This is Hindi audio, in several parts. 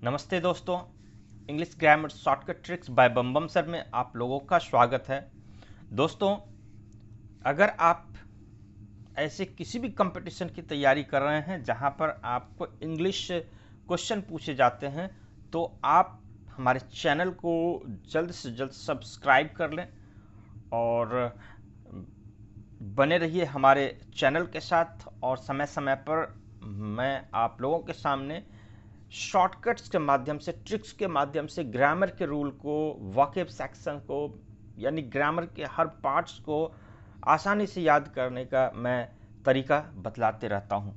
नमस्ते दोस्तों, English grammar shortcut tricks bye बम सर में आप लोगों का स्वागत है। दोस्तों, अगर आप ऐसे किसी भी कंपटीशन की तैयारी कर रहे हैं जहां पर आपको इंग्लिश क्वेश्चन पूछे जाते हैं, तो आप हमारे चैनल को जल्द से जल्द सब्सक्राइब कर लें और बने रहिए हमारे चैनल के साथ। और समय समय पर मैं आप लोगों के सामने शॉर्टकट्स के माध्यम से, ट्रिक्स के माध्यम से ग्रामर के रूल को, वोकैब सेक्शन को, यानी ग्रामर के हर पार्ट्स को आसानी से याद करने का मैं तरीका बतलाते रहता हूं।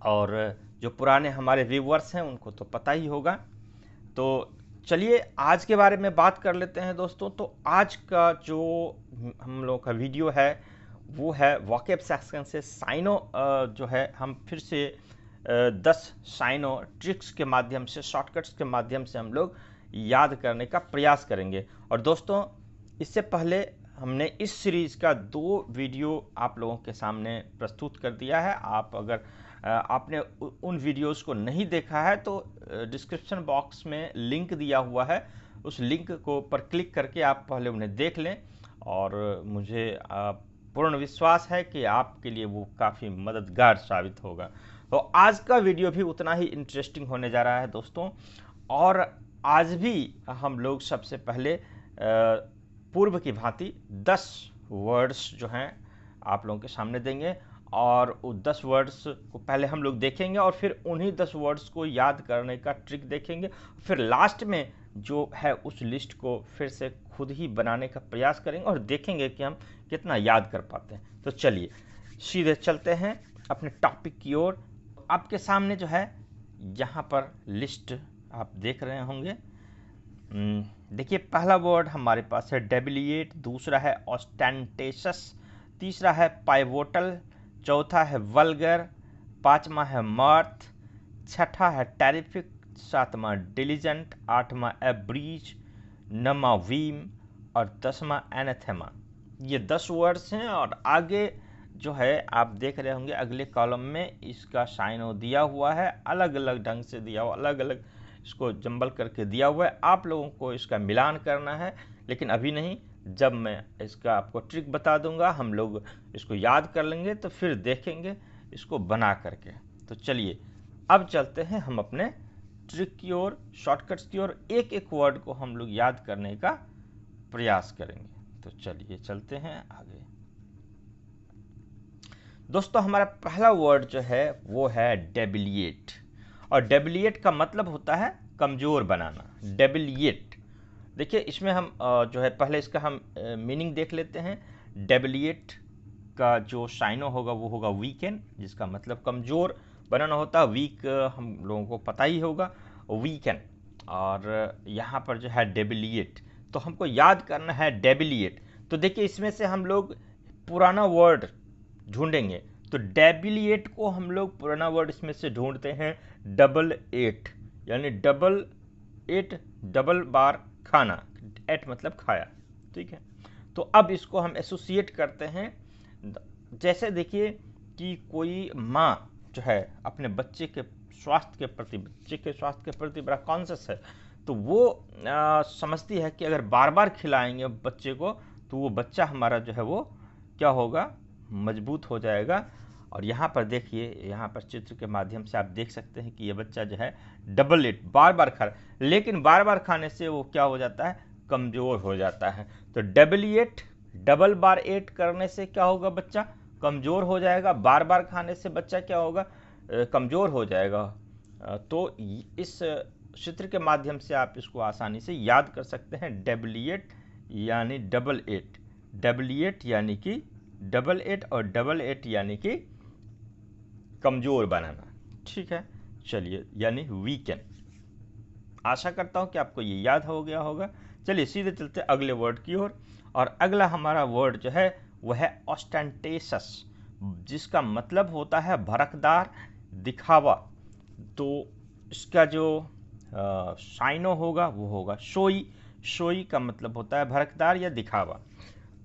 और जो पुराने हमारे व्यूअर्स हैं उनको तो पता ही होगा। तो चलिए आज के बारे में बात कर लेते हैं दोस्तों। तो आज का जो हम लोग का वीडियो है वो है वोकैब सेक्शन से साइनो, जो है हम फिर से 10 साइनो ट्रिक्स के माध्यम से, शॉर्टकट्स के माध्यम से हम लोग याद करने का प्रयास करेंगे। और दोस्तों, इससे पहले हमने इस सीरीज़ का 2 वीडियो आप लोगों के सामने प्रस्तुत कर दिया है। आप अगर आपने उन वीडियोस को नहीं देखा है तो डिस्क्रिप्शन बॉक्स में लिंक दिया हुआ है, उस लिंक को पर क्लिक करके आप पहले उन्हें देख लें। और मुझे पूर्ण विश्वास है कि आपके लिए वो काफ़ी मददगार साबित होगा। तो आज का वीडियो भी उतना ही इंटरेस्टिंग होने जा रहा है दोस्तों। और आज भी हम लोग सबसे पहले पूर्व की भांति 10 वर्ड्स जो हैं आप लोगों के सामने देंगे, और उस 10 वर्ड्स को पहले हम लोग देखेंगे और फिर उन्हीं 10 वर्ड्स को याद करने का ट्रिक देखेंगे। फिर लास्ट में जो है उस लिस्ट को फिर से खुद ही बनाने का प्रयास करेंगे और देखेंगे कि हम कितना याद कर पाते हैं। तो चलिए सीधे चलते हैं अपने टॉपिक की ओर। आपके सामने जो है यहाँ पर लिस्ट आप देख रहे होंगे। देखिए, पहला वर्ड हमारे पास है डेबिलिएट, दूसरा है ऑस्टेंटेशस, तीसरा है पाइवोटल, चौथा है वल्गर, पांचवा है मर्थ, छठा है टेरिफिक, सातवां डिलीजेंट, आठवां एब्रीज, नौवां वीम और 10वां एनाथेमा। ये 10 वर्ड्स हैं। और आगे जो है आप देख रहे होंगे अगले कॉलम में इसका साइनो दिया हुआ है, अलग अलग ढंग से दिया हुआ, अलग अलग इसको जंबल करके दिया हुआ है। आप लोगों को इसका मिलान करना है, लेकिन अभी नहीं। जब मैं इसका आपको ट्रिक बता दूंगा हम लोग इसको याद कर लेंगे, तो फिर देखेंगे इसको बना करके। तो चलिए अब चलते हैं हम अपने ट्रिक की ओर, शॉर्टकट्स की ओर। एक एक वर्ड को हम लोग याद करने का प्रयास करेंगे। तो चलिए चलते हैं आगे। दोस्तों, हमारा पहला वर्ड जो है वो है डेबिलिएट। और डेबिलिएट का मतलब होता है कमज़ोर बनाना। डेबिलिएट, देखिए इसमें हम जो है पहले इसका हम मीनिंग देख लेते हैं। डेबिलिएट का जो साइनो होगा वो होगा वीकेन, जिसका मतलब कमज़ोर बनाना होता है। वीक हम लोगों को पता ही होगा, वीकेन। और यहाँ पर जो है डेबिलिएट, तो हमको याद करना है डेबिलिएट। तो देखिए इसमें से हम लोग पुराना वर्ड ढूंढेंगे। तो डेबिलिएट को हम लोग पुराना वर्ड इसमें से ढूंढते हैं डबल एट, यानी डबल एट, डबल बार खाना, एट मतलब खाया, ठीक है। तो अब इसको हम एसोसिएट करते हैं। जैसे देखिए कि कोई माँ जो है अपने बच्चे के स्वास्थ्य के प्रति, बड़ा कॉन्शियस है। तो वो समझती है कि अगर बार बार खिलाएंगे बच्चे को तो वो बच्चा हमारा जो है वो क्या होगा, मजबूत हो जाएगा। और यहाँ पर देखिए, यहाँ पर चित्र के माध्यम से आप देख सकते हैं कि ये बच्चा जो है डबल एट, बार बार खा रहा है, लेकिन बार बार खाने से वो क्या हो जाता है, कमज़ोर हो जाता है। तो डबल एट, डबल बार एट करने से क्या होगा, बच्चा कमज़ोर हो जाएगा। बार बार खाने से बच्चा क्या होगा, कमज़ोर हो जाएगा। तो इस चित्र के माध्यम से आप इसको आसानी से याद कर सकते हैं। डबल एट यानी डबल एट, डबल एट यानी कि डबल एट, और डबल एट यानी कि कमज़ोर बनाना, ठीक है। चलिए, यानी वीकेन। आशा करता हूं कि आपको ये याद हो गया होगा। चलिए सीधे चलते अगले वर्ड की ओर। और अगला हमारा वर्ड जो है वह है ऑस्टेंटेशस, जिसका मतलब होता है भड़कदार, दिखावा। तो इसका जो साइनो होगा वो होगा शोई। शोई का मतलब होता है भड़कदार या दिखावा।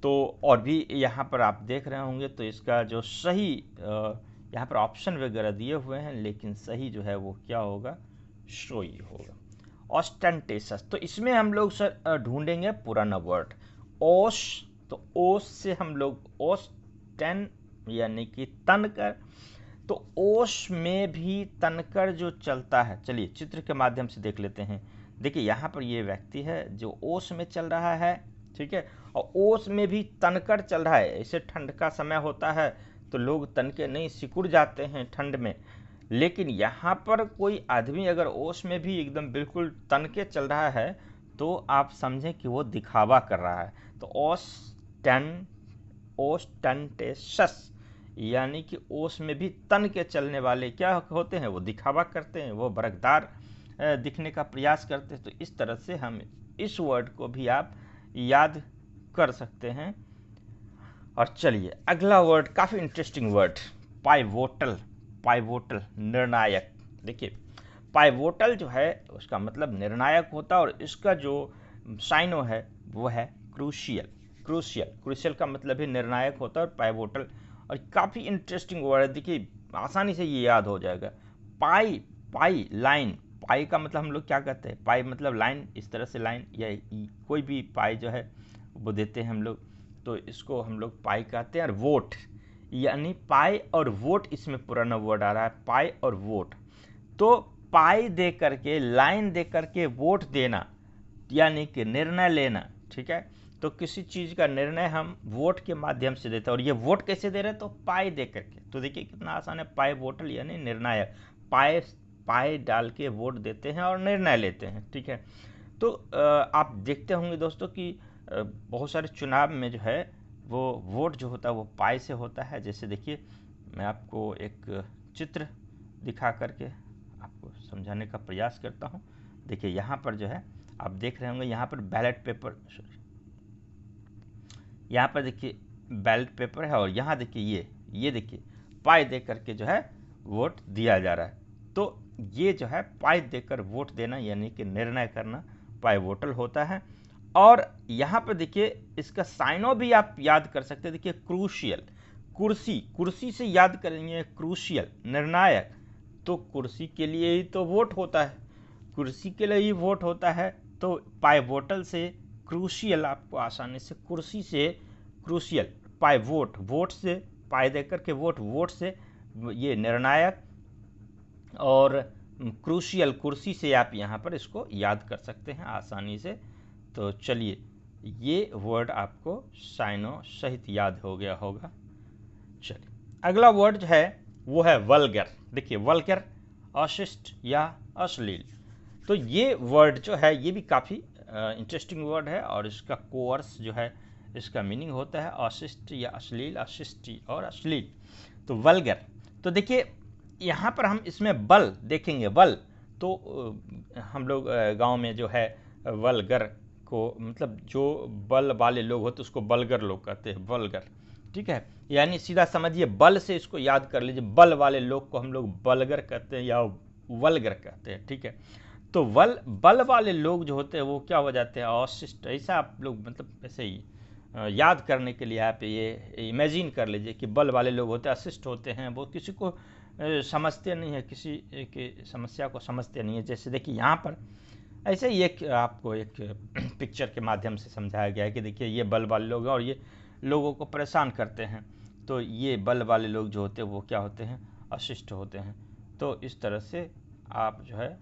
तो और भी यहाँ पर आप देख रहे होंगे, तो इसका जो सही यहाँ पर ऑप्शन वगैरह दिए हुए हैं, लेकिन सही जो है वो क्या होगा, शोई होगा। ऑस्टेंटेशस, तो इसमें हम लोग सर ढूंढेंगे पुराना वर्ड ओस, तो ओस से हम लोग ओस्टेन यानी कि तनकर, तो ओस में भी तनकर जो चलता है, चलिए चित्र के माध्यम से देख लेते हैं। देखिए यहाँ पर ये व्यक्ति है जो ओस में चल रहा है, ठीक है, और ओस में भी तनकर चल रहा है। ऐसे ठंड का समय होता है तो लोग तनके नहीं सिकुड़ जाते हैं ठंड में, लेकिन यहाँ पर कोई आदमी अगर ओस में भी एकदम बिल्कुल तनके चल रहा है तो आप समझें कि वो दिखावा कर रहा है। तो ओस्टेंटेशस यानी कि ओस में भी तन के चलने वाले क्या होते हैं, वो दिखावा करते हैं, वो बरकदार दिखने का प्रयास करते हैं। तो इस तरह से हम इस वर्ड को भी आप याद कर सकते हैं। और चलिए अगला वर्ड, काफ़ी इंटरेस्टिंग वर्ड, पाइवोटल। पाइवोटल निर्णायक। देखिए पाइवोटल जो है उसका मतलब निर्णायक होता है, और इसका जो साइनो है वो है क्रूशियल। क्रूशियल का मतलब है निर्णायक होता है, और पाइवोटल, और काफ़ी इंटरेस्टिंग वर्ड है। देखिए आसानी से ये याद हो जाएगा। पाई लाइन, पाई का मतलब हम लोग क्या कहते हैं, पाई मतलब लाइन, इस तरह से लाइन, या कोई भी पाई जो है वो देते हैं हम लोग, तो इसको हम लोग पाई कहते हैं। और वोट यानी पाई और वोट, इसमें पुराना वर्ड आ रहा है पाई और वोट। तो पाई दे करके, लाइन दे करके वोट देना यानी कि निर्णय लेना, ठीक है। तो किसी चीज़ का निर्णय हम वोट के माध्यम से देते हैं, और ये वोट कैसे दे रहे हैं, तो पाई दे करके। तो देखिए कितना आसान है, पाई वोटल यानी निर्णायक, पाई डाल के वोट देते हैं और निर्णय लेते हैं, ठीक है। तो आप देखते होंगे दोस्तों कि बहुत सारे चुनाव में जो है वो वोट जो होता है वो पाई से होता है। जैसे देखिए मैं आपको एक चित्र दिखा करके आपको समझाने का प्रयास करता हूँ। देखिए यहाँ पर जो है आप देख रहे होंगे, यहाँ पर बैलेट पेपर, यहाँ पर देखिए बैलेट पेपर है, और यहाँ देखिए ये देखिए पाई दे करके जो है वोट दिया जा रहा है। तो ये जो है पाई देकर वोट देना यानी कि निर्णय करना पाइवोटल होता है। और यहाँ पर देखिए इसका साइनो भी आप याद कर सकते हैं। देखिए क्रूशियल, कुर्सी से याद करेंगे, क्रूशियल निर्णायक, तो कुर्सी के लिए ही तो वोट होता है, कुर्सी के लिए ही वोट होता है। तो पाइवोटल से क्रूशियल आपको आसानी से, कुर्सी से क्रूशियल, पाई वोट से पाई देकर के वोट से ये निर्णायक, और क्रूशियल कुर्सी से आप यहाँ पर इसको याद कर सकते हैं आसानी से। तो चलिए ये वर्ड आपको साइनो सहित याद हो गया होगा। चलिए अगला वर्ड जो है वो है वल्गर। देखिए वल्गर अशिष्ट या अश्लील। तो ये वर्ड जो है ये भी काफ़ी इंटरेस्टिंग वर्ड है, और इसका कोर्स जो है इसका मीनिंग होता है अशिष्ट या अश्लील, अशिष्ट और अश्लील। तो वल्गर, तो देखिए यहाँ पर हम इसमें बल देखेंगे, बल तो हम लोग गांव में जो है वल्गर को मतलब जो बल वाले लोग होते उसको बलगर लोग कहते हैं, बलगर, ठीक है। यानी सीधा समझिए बल से इसको याद कर लीजिए, बल वाले लोग को हम लोग बलगर कहते हैं या वल्गर कहते हैं, ठीक है। तो बल वाले लोग जो होते हैं वो क्या हो जाते हैं, अशिष्ट। ऐसा आप लोग मतलब ऐसे ही याद करने के लिए आप ये इमेजिन कर लीजिए कि बल वाले लोग होते हैं, अशिष्ट होते हैं, वो किसी को समझते नहीं है, किसी की समस्या को समझते नहीं है। जैसे देखिए यहाँ पर ऐसे ही एक आपको एक पिक्चर के माध्यम से समझाया गया है कि देखिए ये बल वाले लोग हैं और ये लोगों को परेशान करते हैं। तो ये बल वाले लोग जो होते हैं वो क्या होते हैं, अशिष्ट होते हैं। तो इस तरह से आप जो है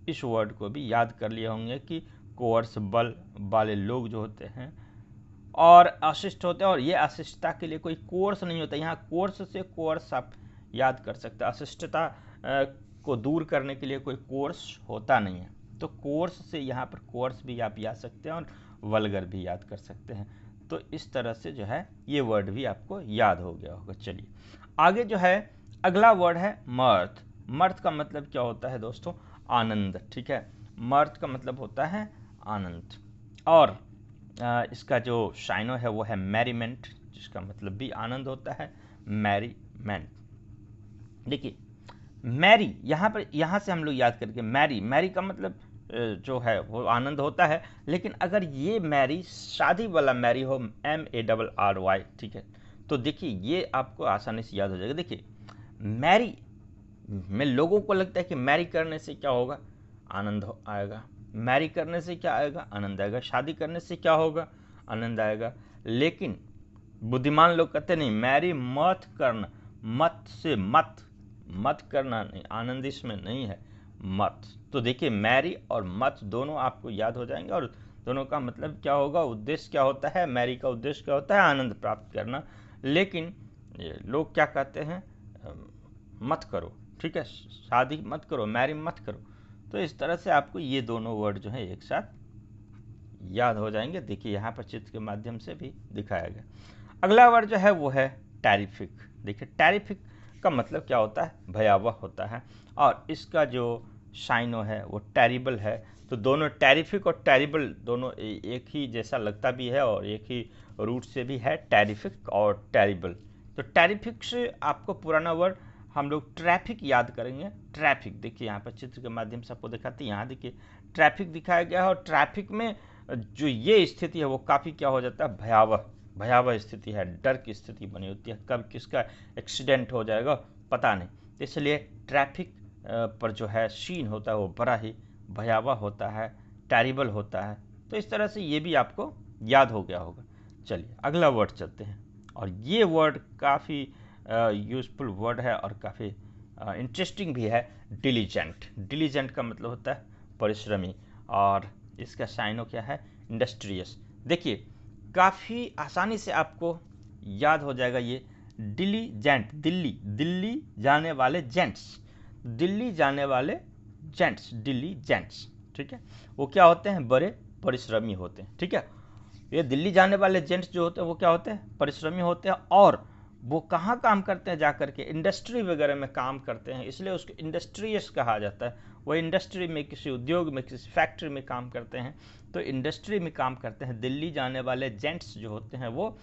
इस वर्ड को भी याद कर लिए होंगे कि कोर्स बल वाले लोग जो होते हैं और अशिष्ट होते हैं, और ये अशिष्टता के लिए कोई कोर्स नहीं होता। यहाँ कोर्स से कोर्स आप याद कर सकते हैं, अशिष्टता को दूर करने के लिए कोई कोर्स होता नहीं है। तो कोर्स से यहाँ पर कोर्स भी आप याद सकते हैं और वल्गर भी याद कर सकते हैं। तो इस तरह से जो है ये वर्ड भी आपको याद हो गया होगा। चलिए आगे जो है अगला वर्ड है मर्थ। मर्थ का मतलब क्या होता है दोस्तों, आनंद, ठीक है। मर्थ का मतलब होता है आनंद, और इसका जो शाइनो है वो है मैरीमेंट, जिसका मतलब भी आनंद होता है, मैरीमेंट। देखिए मैरी यहाँ से हम लोग याद करके, मैरी का मतलब जो है वो आनंद होता है। लेकिन अगर ये मैरी शादी वाला मैरी हो, MARRY, ठीक है, तो देखिए ये आपको आसानी से याद हो जाएगा। देखिए मैरी में लोगों को लगता है कि मैरी करने से क्या होगा, आनंद आएगा। मैरी करने से क्या आएगा? आनंद आएगा। शादी करने से क्या होगा? आनंद आएगा। लेकिन बुद्धिमान लोग कहते नहीं, मैरी मत करना, मत से मत करना नहीं, आनंद इसमें नहीं है, मत। तो देखिए मैरी और मत दोनों आपको याद हो जाएंगे, और दोनों का मतलब क्या होगा, उद्देश्य क्या होता है? मैरी का उद्देश्य क्या होता है? आनंद प्राप्त करना। लेकिन लोग क्या कहते हैं? मत करो, ठीक है, शादी मत करो, मैरी मत करो। तो इस तरह से आपको ये दोनों वर्ड जो है एक साथ याद हो जाएंगे। देखिए यहाँ पर चित्र के माध्यम से भी दिखाया गया। अगला वर्ड जो है वो है टेरिफिक। देखिए टेरिफिक का मतलब क्या होता है? भयावह होता है, और इसका जो साइनो है वो टेरिबल है। तो दोनों टेरिफिक और टेरिबल दोनों एक ही जैसा लगता भी है और एक ही रूट से भी है, टेरिफिक और टेरिबल। तो टेरिफिक से आपको पुराना वर्ड हम लोग ट्रैफिक याद करेंगे। ट्रैफिक देखिए यहाँ पर चित्र के माध्यम से आपको दिखाते हैं, यहाँ देखिए ट्रैफिक दिखाया गया है, और ट्रैफिक में जो ये स्थिति है वो काफ़ी क्या हो जाता है? भयावह स्थिति है, डर की स्थिति बनी होती है, कब किसका एक्सीडेंट हो जाएगा पता नहीं। तो इसलिए ट्रैफिक पर जो है सीन होता है वो बड़ा ही भयावह होता है, टेरिबल होता है। तो इस तरह से ये भी आपको याद हो गया होगा। चलिए अगला वर्ड चलते हैं, और ये वर्ड काफ़ी यूज़फुल वर्ड है और काफ़ी इंटरेस्टिंग भी है। डिलीजेंट। डिलीजेंट का मतलब होता है परिश्रमी, और इसका साइनो क्या है? इंडस्ट्रियस। देखिए काफ़ी आसानी से आपको याद हो जाएगा ये डिलीजेंट। दिल्ली जाने वाले जेंट्स, दिल्ली जाने वाले जेंट्स, डिलीजेंट्स, ठीक है। वो क्या होते हैं? बड़े परिश्रमी होते हैं, ठीक है। ये दिल्ली जाने वाले जेंट्स जो होते हैं वो क्या होते हैं? परिश्रमी होते हैं। और वो कहाँ काम करते हैं? जाकर के इंडस्ट्री वगैरह में काम करते हैं, इसलिए उसको इंडस्ट्रियस कहा जाता है। वो इंडस्ट्री में, किसी उद्योग में, किसी फैक्ट्री में काम करते हैं, तो इंडस्ट्री में काम करते हैं। दिल्ली जाने वाले जेंट्स जो होते हैं वो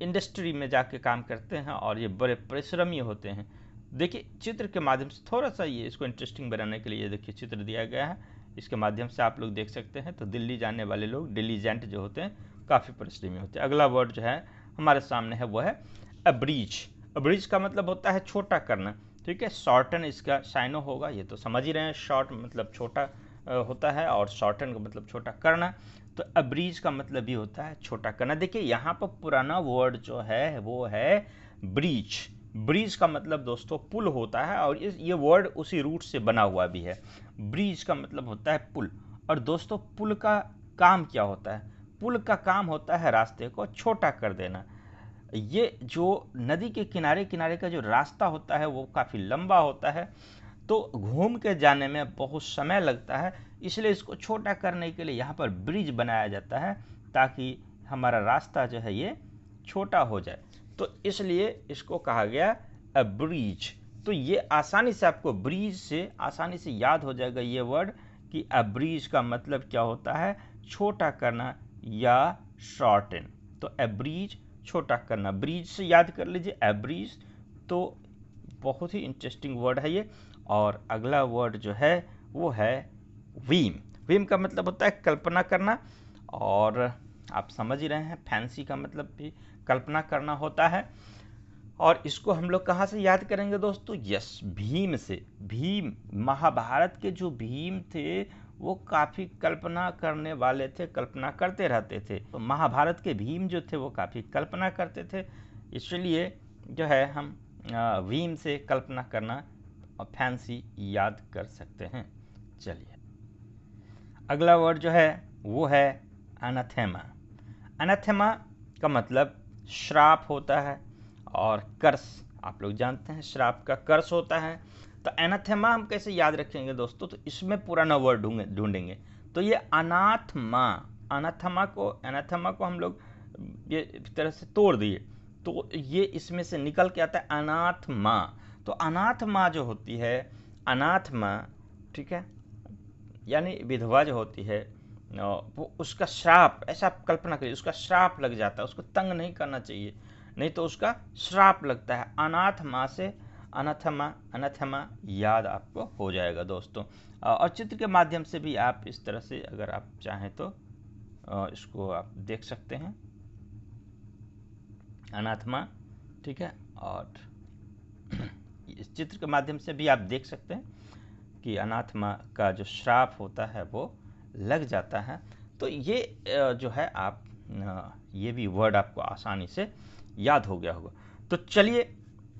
इंडस्ट्री में जाके काम करते हैं, और ये बड़े परिश्रमी होते हैं। देखिए चित्र के माध्यम से थोड़ा सा ये इसको इंटरेस्टिंग बनाने के लिए देखिए चित्र दिया गया है, इसके माध्यम से आप लोग देख सकते हैं। तो दिल्ली जाने वाले लोग डिलीजेंट जो होते हैं काफ़ी परिश्रमी होते हैं। अगला वर्ड जो है हमारे सामने है वो है अब्रीज। अब्रीज का मतलब होता है छोटा करना, ठीक है। शॉर्टन इसका साइनो होगा, ये तो समझ ही रहे हैं। शॉर्ट मतलब छोटा होता है, और शॉर्टन का मतलब छोटा करना। तो अब्रीज का मतलब भी होता है छोटा करना। देखिए यहाँ पर पुराना वर्ड जो है वो है ब्रीज। ब्रिज का मतलब दोस्तों पुल होता है, और ये वर्ड उसी रूट से बना हुआ भी है। ब्रिज का मतलब होता है पुल। और दोस्तों पुल का काम क्या होता है? पुल का काम होता है रास्ते को छोटा कर देना। ये जो नदी के किनारे किनारे का जो रास्ता होता है वो काफ़ी लंबा होता है, तो घूम के जाने में बहुत समय लगता है, इसलिए इसको छोटा करने के लिए यहाँ पर ब्रिज बनाया जाता है, ताकि हमारा रास्ता जो है ये छोटा हो जाए। तो इसलिए इसको कहा गया अ ब्रिज। तो ये आसानी से आपको ब्रिज से आसानी से याद हो जाएगा ये वर्ड, कि अ ब्रिज का मतलब क्या होता है? छोटा करना या शॉर्टन। तो अ ब्रिज छोटा करना, ब्रिज से याद कर लीजिए अ ब्रिज। तो बहुत ही इंटरेस्टिंग वर्ड है ये। और अगला वर्ड जो है वो है वीम। वीम का मतलब होता है कल्पना करना, और आप समझ ही रहे हैं फैंसी का मतलब भी कल्पना करना होता है। और इसको हम लोग कहाँ से याद करेंगे दोस्तों? यस, भीम से। भीम, महाभारत के जो भीम थे वो काफ़ी कल्पना करने वाले थे, कल्पना करते रहते थे। तो महाभारत के भीम जो थे वो काफ़ी कल्पना करते थे, इसलिए जो है हम भीम से कल्पना करना और फैंसी याद कर सकते हैं। चलिए अगला वर्ड जो है वो है अनाथेमा। अनाथेमा का मतलब श्राप होता है, और कर्स, आप लोग जानते हैं श्राप का कर्स होता है। तो एनाथेमा हम कैसे याद रखेंगे दोस्तों? तो इसमें पुराना वर्ड ढूंढेंगे। तो ये अनाथमा, एनाथेमा को हम लोग ये एक तरह से तोड़ दिए, तो ये इसमें से निकल के आता है अनाथमा। तो अनाथमा जो होती है, अनाथमा, ठीक है, यानी विधवा जो होती है वो, उसका श्राप, ऐसा आप कल्पना करिए, उसका श्राप लग जाता है। उसको तंग नहीं करना चाहिए, नहीं तो उसका श्राप लगता है। अनाथ माँ से अनाथमा याद आपको हो जाएगा दोस्तों। और चित्र के माध्यम से भी आप इस तरह से अगर आप चाहें तो इसको आप देख सकते हैं, अनाथमा, ठीक है। और इस चित्र के माध्यम से भी आप देख सकते हैं। कि अनाथमा का जो श्राप होता है वो लग जाता है। तो ये जो है आप ये भी वर्ड आपको आसानी से याद हो गया होगा। तो चलिए,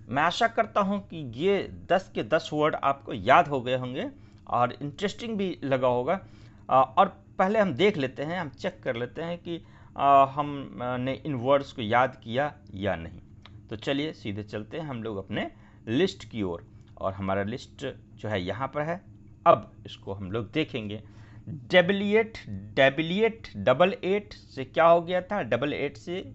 मैं आशा करता हूँ कि ये 10 के 10 वर्ड आपको याद हो गए होंगे और इंटरेस्टिंग भी लगा होगा। और पहले हम देख लेते हैं, हम चेक कर लेते हैं कि हमने इन वर्ड्स को याद किया या नहीं। तो चलिए सीधे चलते हैं हम लोग अपने लिस्ट की ओर, और हमारा लिस्ट जो है यहाँ पर है। अब इसको हम लोग देखेंगे। डेबिलिएट, डेबिलिएट डबल एट से क्या हो गया था? डबल एट से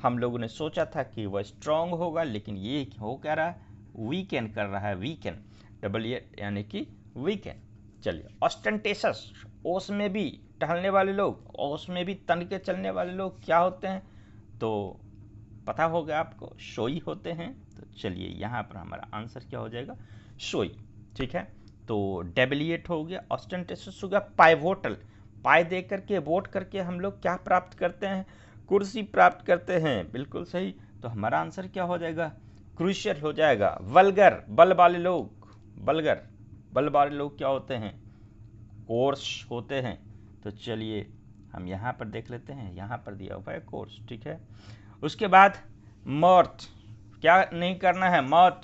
हम लोगों ने सोचा था कि वह स्ट्रांग होगा, लेकिन ये हो क्या रहा है? वीकेन कर रहा है, वीकेन। डबल एट यानी कि वीकेन। चलिए, ऑस्टेंटेशस, ओस में भी टहलने वाले लोग, ओस में भी तन के चलने वाले लोग क्या होते हैं? तो पता होगा आपको, शोई होते हैं। तो चलिए, यहाँ पर हमारा आंसर क्या हो जाएगा? शोई। ठीक है, तो डेबिलिएट हो गया, ऑस्टेंटेशस हो गया, पाइवोटल, पाई दे करके वोट करके हम लोग क्या प्राप्त करते हैं? कुर्सी प्राप्त करते हैं। बिल्कुल सही। तो हमारा आंसर क्या हो जाएगा? क्रूशियल हो जाएगा। वल्गर, बल वाले लोग, बलगर, बल वाले लोग क्या होते हैं? कोर्स होते हैं। तो चलिए हम यहाँ पर देख लेते हैं, यहाँ पर दिया हुआ है कोर्स। ठीक है, उसके बाद मौत, क्या नहीं करना है? मौत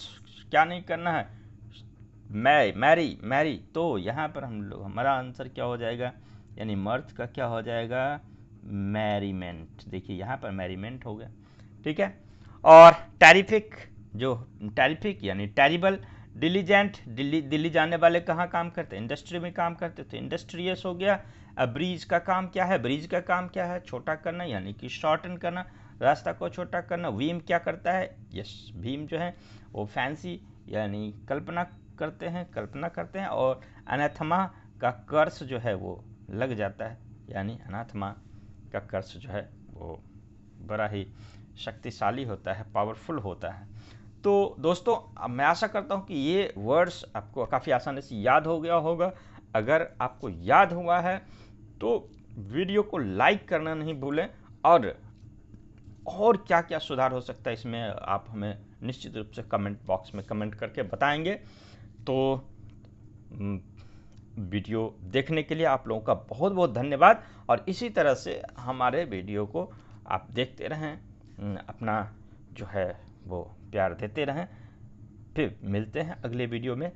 क्या नहीं करना है? मैरी, मैरी। तो यहाँ पर हम लोग, हमारा आंसर क्या हो जाएगा? यानी मर्थ का क्या हो जाएगा? मैरीमेंट। देखिए यहाँ पर मैरीमेंट हो गया। ठीक है, और टेरिफिक, जो टेरिफिक यानी टेरिबल। डिलीजेंट, दिल्ली जाने वाले कहाँ काम करते हैं? इंडस्ट्री में काम करते, तो इंडस्ट्रियस हो गया। अब ब्रीज का काम क्या है? ब्रीज का काम क्या है? छोटा करना, यानी कि शॉर्टन करना, रास्ता को छोटा करना। भीम क्या करता है? यस, भीम जो है वो फैंसी यानी कल्पना करते हैं। और अनाथमा का कर्स जो है वो लग जाता है, यानी अनाथमा का कर्स जो है वो बड़ा ही शक्तिशाली होता है, पावरफुल होता है। तो दोस्तों, अब मैं आशा करता हूँ कि ये वर्ड्स आपको काफ़ी आसानी से याद हो गया होगा। अगर आपको याद हुआ है तो वीडियो को लाइक करना नहीं भूलें, और क्या क्या सुधार हो सकता है इसमें आप हमें निश्चित रूप से कमेंट बॉक्स में कमेंट करके बताएंगे। तो वीडियो देखने के लिए आप लोगों का बहुत बहुत धन्यवाद, और इसी तरह से हमारे वीडियो को आप देखते रहें, अपना जो है वो प्यार देते रहें। फिर मिलते हैं अगले वीडियो में।